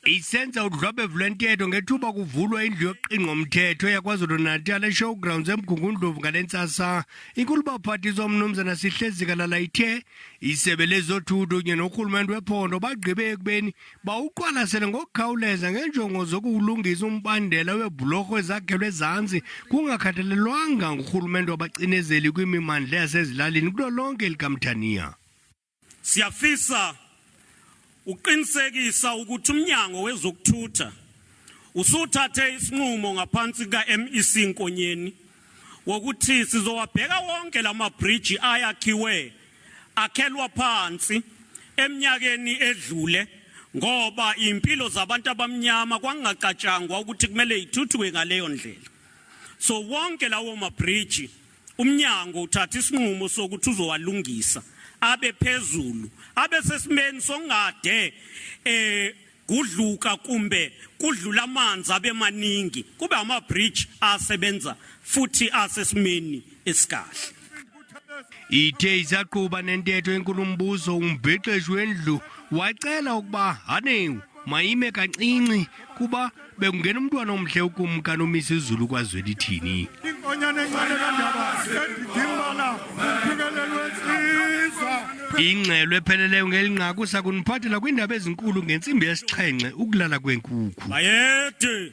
Isenza udlwabevu lwentetho ngethuba kuvulwa indlu yokuqingqa umthetho yaKwaZulu-Natal eShowgrounds eMgungundlovu ngalentsasa. Inkulu-baphathiswa uMnumzana Sihle Zikalala ithe isebe lezothutho kunye norhulumente wephondo bagqibe ekubeni bawuqwalasele ngokukhawuleza ngenjongo zokuwulungisa umbandela webhulorho ezakhelwe ezantsi kungakhathalelwanga ngurhulumente wabacinezeli kwimimandla yasezilalini kulo lonke likamthaniya. Siyafisa uqinisekisa ukuthi umnyango wezokuthutha usuthathe isinqumo ngaphansi ka-MEC Nkonyeni wokuthi sizowabheka wonke lama-bridge akhelwa phansi eminyakeni edlule ngoba impilo zabantu abamnyama kwangacatshangwa ukuthi kumele ithuthuke ngaleyo ndlela. So wonke lawo ma-bridge umnyango uthatha isinqumo sokuthi uzowalungisa abe phezulu abe sesimeni songade kudluka kumbe kudlula amanzi abe maningi kube ama bridge asebenza futhi asesimeni esikahle. Ithe isaqhuba nentetho enkulumbuzo umbhexeshi wendlu wacela ukuba hanewu mayime kancinci kuba bekungena umntwana omhle ukumka nomisa izulu kwaZwela ithini. Ingxelo epheleleyo ngelinqaku sakuniphathela kwiindaba ezinkulu ngentsimbi yesixhenxe ukulala kwenkukhu. Bayede